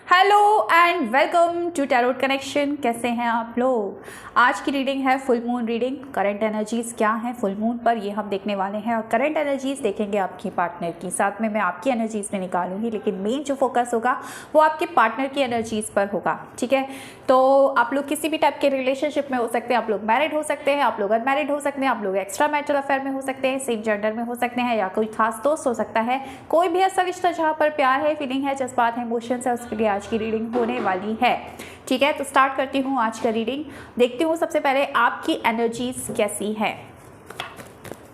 Hello and welcome to tarot connection. कैसे हैं आप लोग। आज की रीडिंग है full moon reading. Current energies क्या हैं फुल मून पर, ये हम देखने वाले हैं। और करंट एनर्जीज देखेंगे आपकी पार्टनर की, साथ में मैं आपकी एनर्जीज में निकालूंगी, लेकिन मेन जो फोकस होगा वो आपके पार्टनर की एनर्जीज पर होगा। ठीक है, तो आप लोग किसी भी टाइप के रिलेशनशिप में हो सकते हैं, आप लोग मैरिड हो सकते हैं, आप लोग अनमैरिड हो सकते हैं, आप लोग एक्स्ट्रा मैरिटल अफेयर में हो सकते हैं, सेम जेंडर में हो सकते हैं, या कोई खास दोस्त हो सकता है। कोई भी ऐसा रिश्ता जहाँ पर प्यार है, फीलिंग है, जज्बात है, इमोशंस है, उसके लिए आज की रीडिंग होने वाली है। ठीक है, तो स्टार्ट करती हूँ आज का रीडिंग। देखती हूँ सबसे पहले आपकी एनर्जीज कैसी है।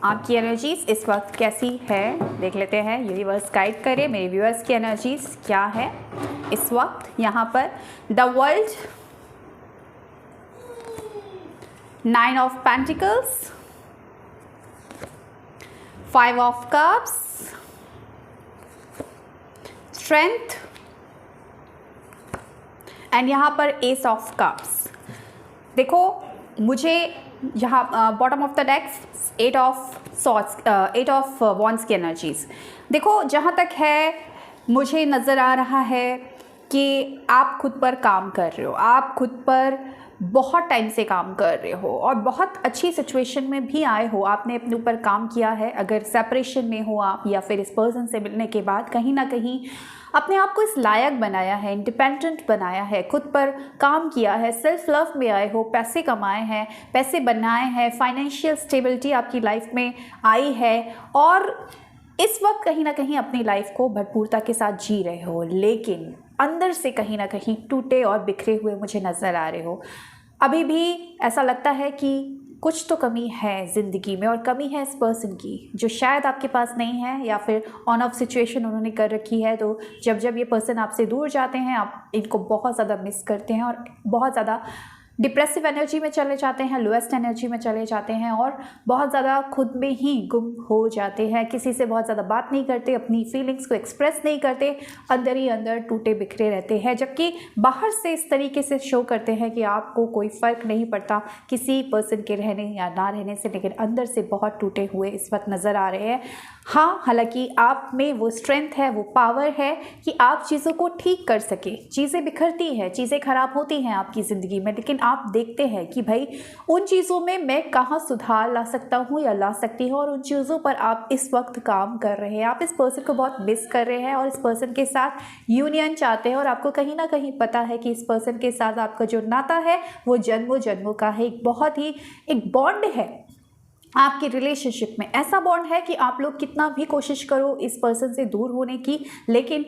आपकी एनर्जीज इस वक्त कैसी है देख लेते हैं। यूनिवर्स गाइड करे मेरे व्यूअर्स की एनर्जीज क्या है इस वक्त यहाँ पर। The world, 9 of pentacles, 5 of cups, strength and यहाँ पर एस ऑफ कप्स। देखो मुझे यहाँ bottom of the decks 8 of swords, 8 of wands की एनर्जीज। देखो जहाँ तक है मुझे नज़र आ रहा है कि आप खुद पर काम कर रहे हो, आप खुद पर बहुत टाइम से काम कर रहे हो और बहुत अच्छी सिचुएशन में भी आए हो। आपने अपने ऊपर काम किया है, अगर सेपरेशन में हो आप या फिर इस पर्सन से मिलने के बाद कहीं ना कहीं अपने आप को इस लायक बनाया है, इंडिपेंडेंट बनाया है, खुद पर काम किया है, सेल्फ लव में आए हो, पैसे कमाए हैं, पैसे बनाए हैं, फाइनेंशियल स्टेबिलिटी आपकी लाइफ में आई है और इस वक्त कहीं ना कहीं अपनी लाइफ को भरपूरता के साथ जी रहे हो, लेकिन अंदर से कहीं ना कहीं टूटे और बिखरे हुए मुझे नज़र आ रहे हो। अभी भी ऐसा लगता है कि कुछ तो कमी है ज़िंदगी में, और कमी है इस पर्सन की जो शायद आपके पास नहीं है, या फिर ऑन ऑफ सिचुएशन उन्होंने कर रखी है। तो जब जब ये पर्सन आपसे दूर जाते हैं आप इनको बहुत ज़्यादा मिस करते हैं और बहुत ज़्यादा डिप्रेसिव एनर्जी में चले जाते हैं, लोएस्ट एनर्जी में चले जाते हैं और बहुत ज़्यादा खुद में ही गुम हो जाते हैं। किसी से बहुत ज़्यादा बात नहीं करते, अपनी फीलिंग्स को एक्सप्रेस नहीं करते, अंदर ही अंदर टूटे बिखरे रहते हैं, जबकि बाहर से इस तरीके से शो करते हैं कि आपको कोई फ़र्क नहीं पड़ता किसी पर्सन के रहने या ना रहने से, लेकिन अंदर से बहुत टूटे हुए इस वक्त नज़र आ रहे हैं। हाँ, हालांकि आप में वो स्ट्रेंथ है, वो पावर है कि आप चीज़ों को ठीक कर सके। चीज़ें बिखरती हैं, चीज़ें ख़राब होती हैं आपकी ज़िंदगी में, लेकिन आप देखते हैं कि भाई उन चीज़ों में मैं कहाँ सुधार ला सकता हूँ या ला सकती हूँ, और उन चीज़ों पर आप इस वक्त काम कर रहे हैं। आप इस पर्सन को बहुत मिस कर रहे हैं और इस पर्सन के साथ यूनियन चाहते हैं, और आपको कहीं ना कहीं पता है कि इस पर्सन के साथ आपका जो नाता है वो जन्मों जन्मों का है। एक बहुत ही एक बॉन्ड है आपकी रिलेशनशिप में। ऐसा बॉन्ड है कि आप लोग कितना भी कोशिश करो इस पर्सन से दूर होने की, लेकिन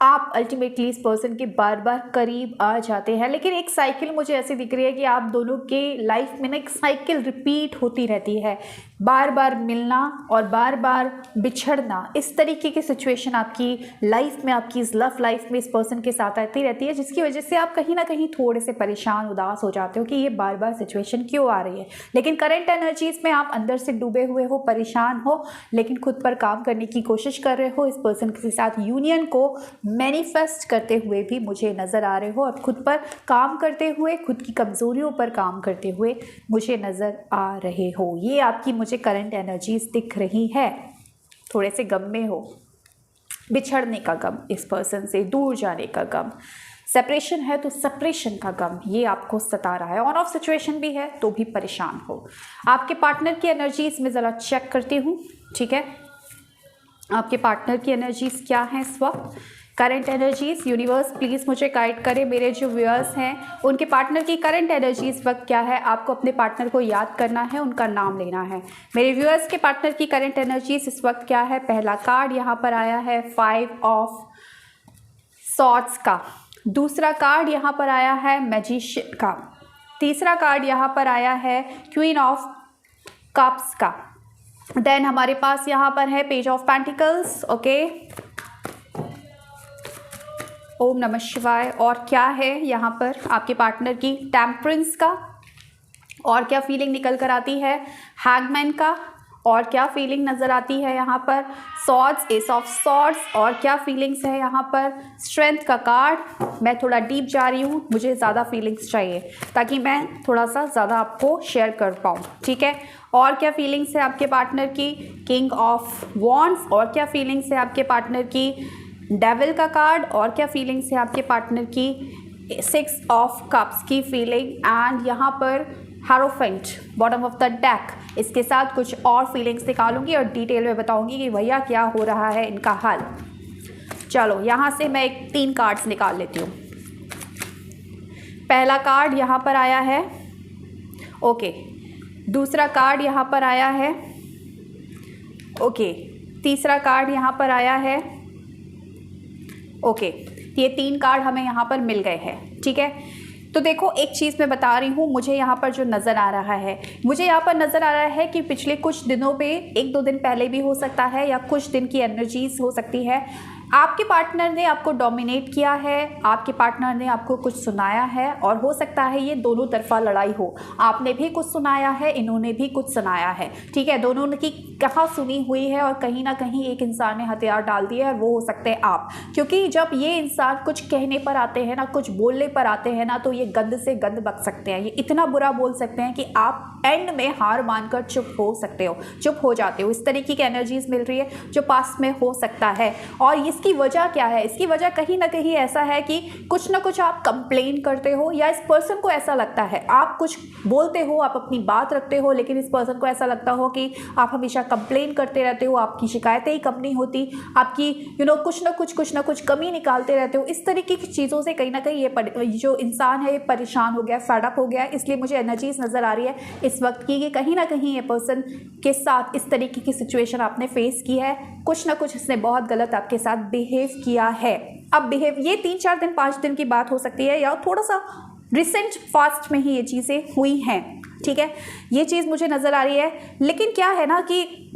आप अल्टीमेटली इस पर्सन के बार बार करीब आ जाते हैं। लेकिन एक साइकिल मुझे ऐसी दिख रही है कि आप दोनों के लाइफ में ना एक साइकिल रिपीट होती रहती है, बार बार मिलना और बार बार बिछड़ना। इस तरीके की सिचुएशन आपकी लाइफ में, आपकी इस लव लाइफ में इस पर्सन के साथ आती रहती है, जिसकी वजह से आप कहीं ना कहीं थोड़े से परेशान, उदास हो जाते हो कि ये बार बार सिचुएशन क्यों आ रही है। लेकिन करंट एनर्जीज में आप अंदर से डूबे हुए हो, परेशान हो, लेकिन खुद पर काम करने की कोशिश कर रहे हो। इस पर्सन के साथ यूनियन को मैनिफेस्ट करते हुए भी मुझे नज़र आ रहे हो, और खुद पर काम करते हुए, खुद की कमज़ोरियों पर काम करते हुए मुझे नज़र आ रहे हो। ये आपकी मुझे करंट एनर्जीज दिख रही है। थोड़े से गम में हो, बिछड़ने का गम, इस पर्सन से दूर जाने का गम, सेपरेशन है तो सेपरेशन का गम, ये आपको सता रहा है। ऑन ऑफ सिचुएशन भी है तो भी परेशान हो। आपके पार्टनर की एनर्जीज में ज़रा चेक करती हूँ। ठीक है, आपके पार्टनर की एनर्जीज क्या है इस वक्त। करंट एनर्जीज यूनिवर्स प्लीज़ मुझे गाइड करें। मेरे जो व्यूअर्स हैं उनके पार्टनर की करंट एनर्जी इस वक्त क्या है। आपको अपने पार्टनर को याद करना है, उनका नाम लेना है। मेरे व्यूअर्स के पार्टनर की करंट एनर्जीज इस वक्त क्या है। पहला कार्ड यहाँ पर आया है 5 ऑफ सॉर्ड्स का, दूसरा कार्ड यहाँ पर आया है मैजिशियन का, तीसरा कार्ड यहाँ पर आया है क्वीन ऑफ कप्स का। देन हमारे पास यहाँ पर है पेज ऑफ पेंटिकल्स। ओके, ओम नमः शिवाय। और क्या है यहाँ पर आपके पार्टनर की टेम्परेंस का, और क्या फीलिंग निकल कर आती है हैंगमैन का, और क्या फीलिंग नज़र आती है यहाँ पर सॉर्ड्स, एस ऑफ सॉर्ड्स, और क्या फीलिंग्स है यहाँ पर स्ट्रेंथ का कार्ड। मैं थोड़ा डीप जा रही हूँ, मुझे ज़्यादा फीलिंग्स चाहिए ताकि मैं थोड़ा सा ज़्यादा आपको शेयर कर पाऊँ। ठीक है, और क्या फीलिंग्स है आपके पार्टनर की किंग ऑफ वॉन्ड्स, और क्या फीलिंग्स है आपके पार्टनर की डेविल का कार्ड, और क्या फीलिंग्स है आपके पार्टनर की, 6 ऑफ कप्स की फीलिंग, एंड यहाँ पर हारोफेंट बॉटम ऑफ द डेक। इसके साथ कुछ और फीलिंग्स निकालूंगी और डिटेल में बताऊंगी कि भैया क्या हो रहा है इनका हाल। चलो यहाँ से मैं 3 कार्ड्स निकाल लेती हूँ। पहला कार्ड यहाँ पर आया है, ओके। दूसरा कार्ड यहाँ पर आया है, ओके। तीसरा कार्ड यहाँ पर आया है, ओके। ये 3 कार्ड हमें यहाँ पर मिल गए हैं, ठीक है। तो देखो एक चीज़ मैं बता रही हूँ, मुझे यहाँ पर जो नज़र आ रहा है, मुझे यहाँ पर नज़र आ रहा है कि पिछले कुछ दिनों पे, 1-2 दिन पहले भी हो सकता है या कुछ दिन की एनर्जीज हो सकती है, आपके पार्टनर ने आपको डोमिनेट किया है, आपके पार्टनर ने आपको कुछ सुनाया है, और हो सकता है ये दोनों तरफा लड़ाई हो। आपने भी कुछ सुनाया है, इन्होंने भी कुछ सुनाया है, ठीक है। दोनों की कहा सुनी हुई है, और कहीं ना कहीं एक इंसान ने हथियार डाल दिया है, वो हो सकते हैं आप। क्योंकि जब ये इंसान कुछ कहने पर आते हैं ना, कुछ बोलने पर आते हैं ना, तो ये गंद से गंद बक सकते हैं। ये इतना बुरा बोल सकते हैं कि आप एंड में हार मानकर चुप हो सकते हो, चुप हो जाते हो। इस तरीके की एनर्जीज मिल रही है जो पास्ट में हो सकता है। और इसकी वजह क्या है? इसकी वजह कहीं ना कहीं ऐसा है कि कुछ ना कुछ आप कंप्लेन करते हो, या इस पर्सन को ऐसा लगता है, आप कुछ बोलते हो, आप अपनी बात रखते हो, लेकिन इस पर्सन को ऐसा लगता हो कि आप हमेशा कंप्लेन करते रहते हो, आपकी शिकायतें ही कम नहीं होती, आपकी कुछ ना कुछ कमी निकालते रहते हो। इस तरीके की चीज़ों से कहीं ना कहीं ये जो इंसान है ये परेशान हो गया, फेडअप हो गया। इसलिए मुझे एनर्जीज नज़र आ रही है इस वक्त की कि कहीं ना कहीं ये पर्सन के साथ इस तरीके की सिचुएशन आपने फेस की है, कुछ ना कुछ इसने बहुत गलत आपके साथ बिहेव किया है। अब बिहेव ये 3-4 दिन 5 दिन की बात हो सकती है, या थोड़ा सा रिसेंट फास्ट में ही ये चीज़ें हुई हैं, ठीक है। ये चीज़ मुझे नज़र आ रही है। लेकिन क्या है ना कि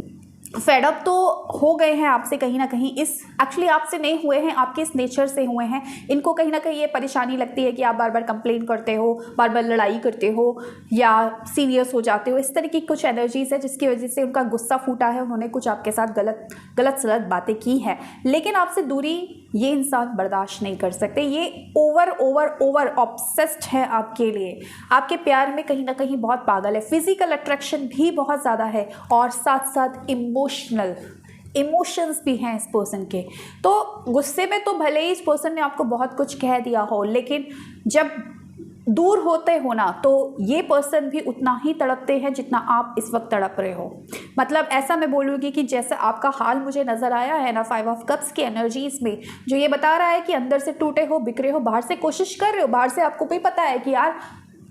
फेडअप तो हो गए हैं आपसे, कहीं ना कहीं इस एक्चुअली आपसे नहीं हुए हैं, आपके इस नेचर से हुए हैं। इनको कहीं ना कहीं ये परेशानी लगती है कि आप बार बार कंप्लेन करते हो, बार बार लड़ाई करते हो, या सीरियस हो जाते हो। इस तरह की कुछ एनर्जीज है जिसकी वजह से उनका गुस्सा फूटा है, उन्होंने कुछ आपके साथ गलत सलत बातें की हैं। लेकिन आपसे दूरी ये इंसान बर्दाश्त नहीं कर सकते। ये ओवर ऑब्सेस्ड है आपके लिए, आपके प्यार में कहीं ना कहीं बहुत पागल है। फिजिकल अट्रैक्शन भी बहुत ज़्यादा है, और साथ साथ इमोशंस भी हैं इस पर्सन के। तो गुस्से में तो भले ही इस पर्सन ने आपको बहुत कुछ कह दिया हो, लेकिन जब दूर होते हो ना, तो ये पर्सन भी उतना ही तड़पते हैं जितना आप इस वक्त तड़प रहे हो। मतलब ऐसा मैं बोलूँगी कि जैसे आपका हाल मुझे नज़र आया है ना 5 ऑफ कप्स की एनर्जीज में, जो ये बता रहा है कि अंदर से टूटे हो, बिखरे हो, बाहर से कोशिश कर रहे हो, बाहर से आपको भी पता है कि यार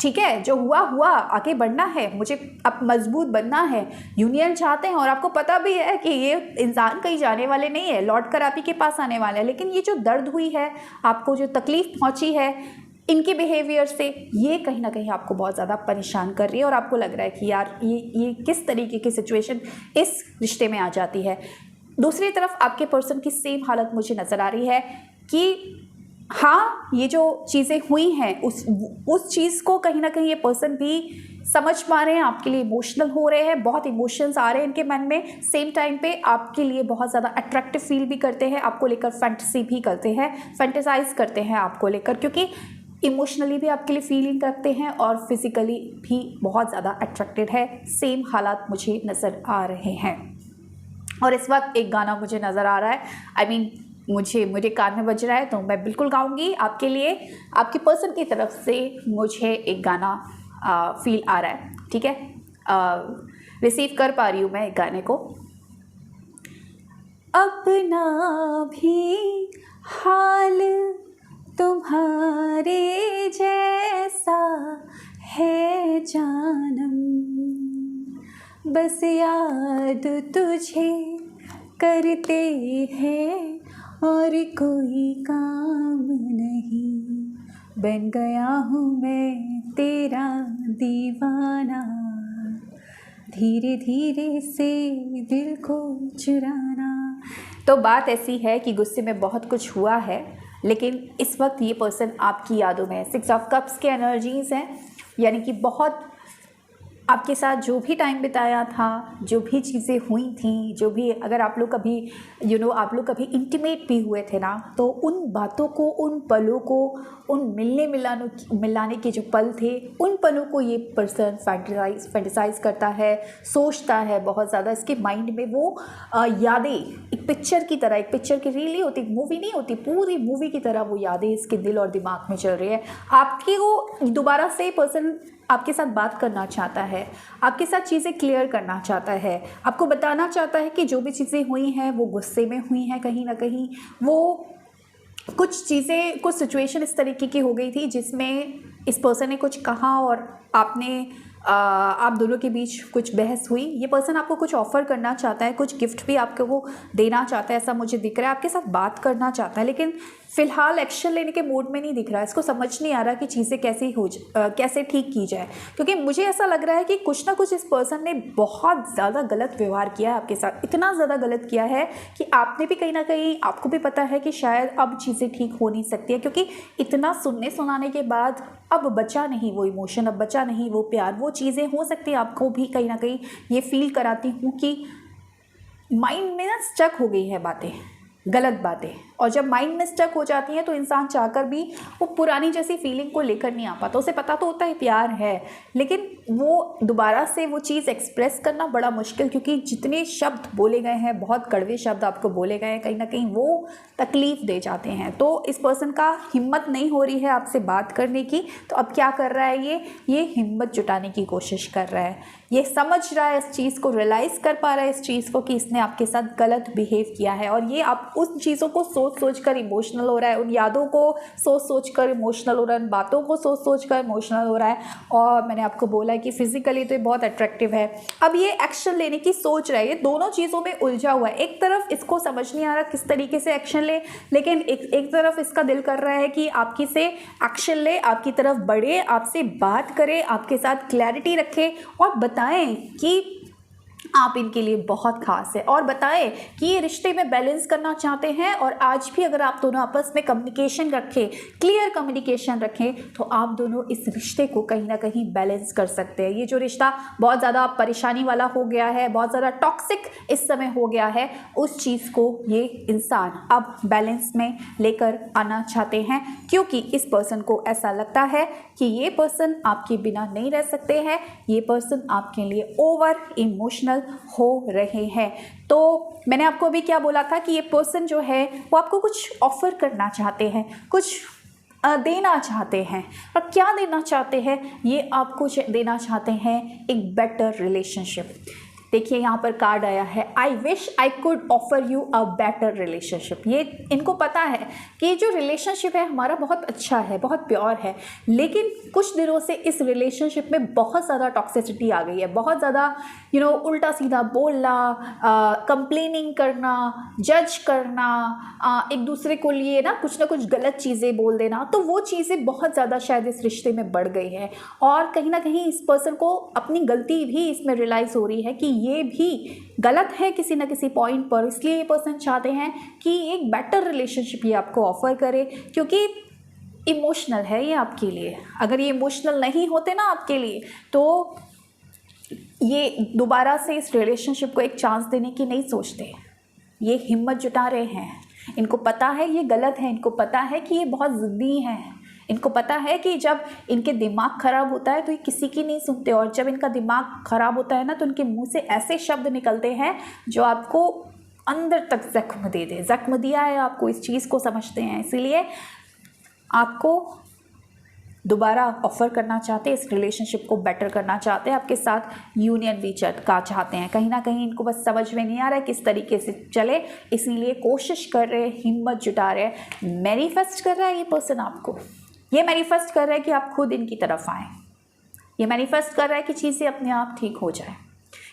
ठीक है, जो हुआ, आगे बढ़ना है, मुझे अब मजबूत बनना है, यूनियन चाहते हैं, और आपको पता भी है कि ये इंसान कहीं जाने वाले नहीं है, लौट कर आप ही के पास आने वाले हैं। लेकिन ये जो दर्द हुई है, आपको जो तकलीफ पहुंची है इनके बिहेवियर से, ये कहीं ना कहीं आपको बहुत ज़्यादा परेशान कर रही है, और आपको लग रहा है कि यार ये किस तरीके की सिचुएशन इस रिश्ते में आ जाती है। दूसरी तरफ आपके पर्सन की सेम हालत मुझे नज़र आ रही है कि हाँ, ये जो चीज़ें हुई हैं उस चीज़ को कहीं ना कहीं ये पर्सन भी समझ पा रहे हैं, आपके लिए इमोशनल हो रहे हैं, बहुत इमोशंस आ रहे हैं इनके मन में। सेम टाइम पे आपके लिए बहुत ज़्यादा अट्रैक्टिव फील भी करते हैं, आपको लेकर फैंटेसी भी करते हैं, फैंटेसाइज करते हैं आपको लेकर, क्योंकि इमोशनली भी आपके लिए फीलिंग रखते हैं और फिजिकली भी बहुत ज़्यादा अट्रैक्टेड है। सेम हालात मुझे नज़र आ रहे हैं। और इस वक्त एक गाना मुझे नज़र आ रहा है, मुझे कान में बज रहा है, तो मैं बिल्कुल गाऊंगी आपके लिए। आपके पर्सन की तरफ से मुझे एक गाना फील आ रहा है, ठीक है। रिसीव कर पा रही हूँ मैं एक गाने को। अपना भी हाल तुम्हारे जैसा है जानम, बस याद तुझे करते हैं और कोई काम नहीं, बन गया हूँ मैं तेरा दीवाना, धीरे धीरे से दिल को चुराना। तो बात ऐसी है कि गुस्से में बहुत कुछ हुआ है, लेकिन इस वक्त ये पर्सन आपकी यादों में है। 6 ऑफ कप्स के एनर्जीज हैं, यानी कि बहुत आपके साथ जो भी टाइम बिताया था, जो भी चीज़ें हुई थी, जो भी, अगर आप लोग कभी आप लोग कभी इंटीमेट भी हुए थे ना, तो उन बातों को, उन पलों को, उन मिलाने के जो पल थे, उन पलों को ये पर्सन फैंटिसाइज करता है, सोचता है बहुत ज़्यादा। इसके माइंड में वो यादें एक पिक्चर की तरह, एक पिक्चर की रील नहीं होती, मूवी नहीं होती, पूरी मूवी की तरह वो यादें इसके दिल और दिमाग में चल रही है। आपकी वो दोबारा से पर्सन आपके साथ बात करना चाहता है, आपके साथ चीज़ें क्लियर करना चाहता है, आपको बताना चाहता है कि जो भी चीज़ें हुई हैं वो गुस्से में हुई हैं, कहीं ना कहीं वो कुछ चीज़ें, कुछ सिचुएशन इस तरीके की हो गई थी जिसमें इस पर्सन ने कुछ कहा और आप दोनों के बीच कुछ बहस हुई। ये पर्सन आपको कुछ ऑफ़र करना चाहता है, कुछ गिफ्ट भी आपको वो देना चाहता है, ऐसा मुझे दिख रहा है। आपके साथ बात करना चाहता है, लेकिन फ़िलहाल एक्शन लेने के मूड में नहीं दिख रहा है। इसको समझ नहीं आ रहा कि चीज़ें कैसे ठीक की जाए, क्योंकि मुझे ऐसा लग रहा है कि कुछ ना कुछ इस पर्सन ने बहुत ज़्यादा गलत व्यवहार किया है आपके साथ। इतना ज़्यादा गलत किया है कि आपने भी कहीं ना कहीं, आपको भी पता है कि शायद अब चीज़ें ठीक हो नहीं सकती है, क्योंकि इतना सुनने सुनाने के बाद अब बचा नहीं वो इमोशन, अब बचा नहीं वो प्यार। वो चीज़ें हो सकती है आपको भी कहीं ना कहीं ये फील कराती हूँ कि माइंड में ना स्टक हो गई है बातें, गलत बातें। और जब माइंड में स्टक हो जाती हैं तो इंसान चाहकर भी वो पुरानी जैसी फीलिंग को लेकर नहीं आ पाता। उसे पता तो होता है प्यार है, लेकिन वो दोबारा से वो चीज़ एक्सप्रेस करना बड़ा मुश्किल, क्योंकि जितने शब्द बोले गए हैं, बहुत कड़वे शब्द आपको बोले गए हैं, कहीं ना कहीं वो तकलीफ़ दे जाते हैं। तो इस पर्सन का हिम्मत नहीं हो रही है आपसे बात करने की। तो अब क्या कर रहा है, ये हिम्मत जुटाने की कोशिश कर रहा है। ये समझ रहा है इस चीज़ को, रियलाइज़ कर पा रहा है इस चीज़ को कि इसने आपके साथ गलत बिहेव किया है, और ये आप उन चीज़ों को सोच कर इमोशनल हो रहा है, उन यादों को सोच कर इमोशनल हो रहा है, उन बातों को सोच कर इमोशनल हो रहा है। और मैंने आपको बोला है कि फिजिकली तो ये बहुत अट्रैक्टिव है। अब ये एक्शन लेने की सोच रहा है, ये दोनों चीज़ों में उलझा हुआ है। एक तरफ इसको समझ नहीं आ रहा किस तरीके से एक्शन ले, लेकिन एक तरफ इसका दिल कर रहा है कि आपकी से एक्शन ले, आपकी तरफ बढ़े, आपसे बात करे, आपके साथ क्लैरिटी रखे और बताएं कि आप इनके लिए बहुत खास है, और बताएं कि ये रिश्ते में बैलेंस करना चाहते हैं। और आज भी अगर आप दोनों आपस में कम्युनिकेशन रखें, क्लियर कम्युनिकेशन रखें, तो आप दोनों इस रिश्ते को कहीं ना कहीं बैलेंस कर सकते हैं। ये जो रिश्ता बहुत ज़्यादा परेशानी वाला हो गया है, बहुत ज़्यादा टॉक्सिक इस समय हो गया है, उस चीज़ को ये इंसान अब बैलेंस में लेकर आना चाहते हैं, क्योंकि इस पर्सन को ऐसा लगता है कि ये पर्सन आपके बिना नहीं रह सकते हैं, ये पर्सन आपके लिए ओवर इमोशनल हो रहे हैं। तो मैंने आपको अभी क्या बोला था कि ये पर्सन जो है वो आपको कुछ ऑफर करना चाहते हैं, कुछ देना चाहते हैं। और क्या देना चाहते हैं, ये आपको देना चाहते हैं एक बेटर रिलेशनशिप। देखिए यहाँ पर कार्ड आया है, I wish I could offer you a better relationship. ये इनको पता है कि जो रिलेशनशिप है हमारा बहुत अच्छा है, बहुत प्योर है, लेकिन कुछ दिनों से इस रिलेशनशिप में बहुत ज़्यादा टॉक्सिसिटी आ गई है, बहुत ज़्यादा उल्टा सीधा बोलना, कंप्लेनिंग करना, जज करना, एक दूसरे को लिए ना कुछ गलत चीज़ें बोल देना। तो वो चीज़ें बहुत ज़्यादा शायद इस रिश्ते में बढ़ गई है, और कहीं ना कहीं इस पर्सन को अपनी गलती भी इसमें रियलाइज़ हो रही है कि ये भी गलत है किसी ना किसी पॉइंट पर। इसलिए ये पर्सन चाहते हैं कि एक बेटर रिलेशनशिप ये आपको ऑफर करे, क्योंकि इमोशनल है ये आपके लिए। अगर ये इमोशनल नहीं होते ना आपके लिए, तो ये दोबारा से इस रिलेशनशिप को एक चांस देने की नहीं सोचते। ये हिम्मत जुटा रहे हैं, इनको पता है ये गलत है, इनको पता है कि ये बहुत ज़िद्दी हैं, इनको पता है कि जब इनके दिमाग ख़राब होता है तो ये किसी की नहीं सुनते, और जब इनका दिमाग ख़राब होता है ना तो इनके मुंह से ऐसे शब्द निकलते हैं जो आपको अंदर तक ज़ख्म दे दे। ज़ख्म दिया है आपको, इस चीज़ को समझते हैं, इसीलिए आपको दोबारा ऑफ़र करना चाहते हैं, इस रिलेशनशिप को बेटर करना चाहते हैं, आपके साथ यूनियन भी का चाहते हैं। कहीं ना कहीं इनको बस समझ में नहीं आ रहा है किस तरीके से चले, इसीलिए कोशिश कर रहे हैं, हिम्मत जुटा रहे हैं। मैनिफेस्ट कर रहा है ये पर्सन आपको, ये मैनिफेस्ट कर रहा है कि आप खुद इनकी तरफ आएँ, ये मैनिफेस्ट कर रहा है कि चीज़ें अपने आप ठीक हो जाए,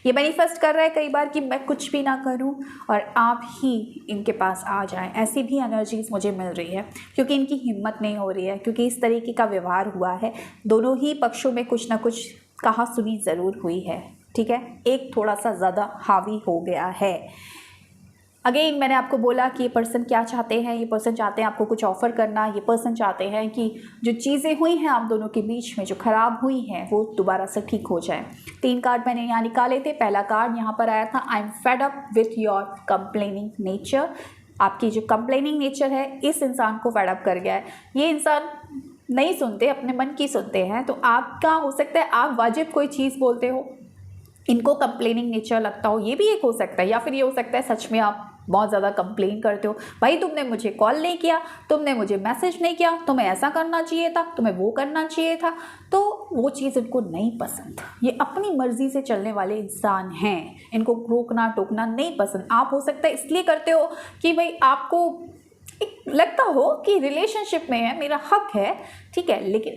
ये मैनिफेस्ट कर रहा है कई बार कि मैं कुछ भी ना करूं और आप ही इनके पास आ जाएं। ऐसी भी एनर्जीज मुझे मिल रही है, क्योंकि इनकी हिम्मत नहीं हो रही है, क्योंकि इस तरीके का व्यवहार हुआ है। दोनों ही पक्षों में कुछ ना कुछ कहा सुनी ज़रूर हुई है, ठीक है। एक थोड़ा सा ज़्यादा हावी हो गया है। अगेन मैंने आपको बोला कि ये पर्सन क्या चाहते हैं, ये पर्सन चाहते हैं आपको कुछ ऑफ़र करना, ये पर्सन चाहते हैं कि जो चीज़ें हुई हैं आप दोनों के बीच में जो ख़राब हुई हैं वो दोबारा से ठीक हो जाए। 3 कार्ड मैंने यहाँ निकाले थे। पहला कार्ड यहाँ पर आया था, I am fed up with your complaining nature. आपकी जो कंप्लेनिंग नेचर है इस इंसान को फेड अप कर गया है। ये इंसान नहीं सुनते, अपने मन की सुनते हैं। तो आपका हो सकता है आप वाजिब कोई चीज़ बोलते हो, इनको कंप्लेनिंग नेचर लगता हो, ये भी एक हो सकता है। या फिर ये हो सकता है सच में आप बहुत ज़्यादा कंप्लेन करते हो, भाई तुमने मुझे कॉल नहीं किया, तुमने मुझे मैसेज नहीं किया, तुम्हें ऐसा करना चाहिए था, तुम्हें वो करना चाहिए था। तो वो चीज़ इनको नहीं पसंद। ये अपनी मर्ज़ी से चलने वाले इंसान हैं, इनको रोकना टोकना नहीं पसंद। आप हो सकता है इसलिए करते हो कि भाई आपको लगता हो कि रिलेशनशिप में है, मेरा हक है, ठीक है, लेकिन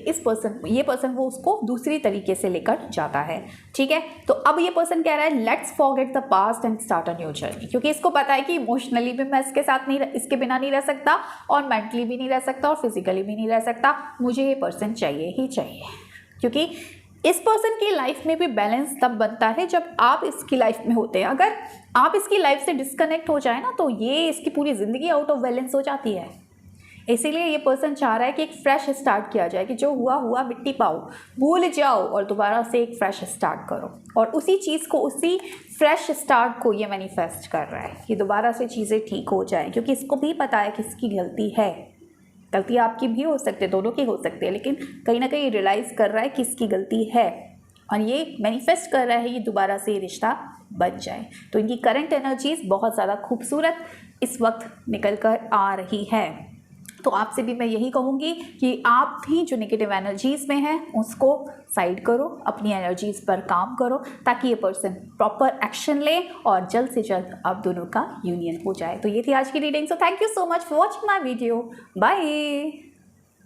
ये पर्सन वो उसको दूसरी तरीके से लेकर जाता है, ठीक है। तो अब ये पर्सन कह रहा है let's forget the past and start a new journey, क्योंकि इसको पता है कि इमोशनली भी मैं इसके बिना नहीं रह सकता, और मेंटली भी नहीं रह सकता, और फिजिकली भी नहीं रह सकता। मुझे ये पर्सन चाहिए ही चाहिए, क्योंकि इस पर्सन की लाइफ में भी बैलेंस तब बनता है जब आप इसकी लाइफ में होते हैं। अगर आप इसकी लाइफ से डिस्कनेक्ट हो जाए ना, तो ये इसकी पूरी ज़िंदगी आउट ऑफ बैलेंस हो जाती है। इसीलिए ये पर्सन चाह रहा है कि एक फ्रेश स्टार्ट किया जाए, कि जो हुआ हुआ मिट्टी पाओ, भूल जाओ और दोबारा से एक फ्रेश स्टार्ट करो। और उसी चीज़ को, उसी फ्रेश स्टार्ट को ये मैनिफेस्ट कर रहा है कि दोबारा से चीज़ें ठीक हो जाएं, क्योंकि इसको भी पता है कि इसकी गलती है। गलती आपकी भी हो सकती है, दोनों की हो सकती है, लेकिन कहीं ना कहीं रियलाइज़ कर रहा है कि इसकी गलती है, और ये मैनिफेस्ट कर रहा है ये दोबारा से ये रिश्ता बच जाए। तो इनकी करंट एनर्जीज बहुत ज़्यादा खूबसूरत इस वक्त निकल कर आ रही है। तो आपसे भी मैं यही कहूँगी कि आप भी जो नेगेटिव एनर्जीज़ में हैं उसको साइड करो, अपनी एनर्जीज़ पर काम करो, ताकि ये पर्सन प्रॉपर एक्शन ले और जल्द से जल्द आप दोनों का यूनियन हो जाए। तो ये थी आज की reading. So thank you so much for watching my video. Bye.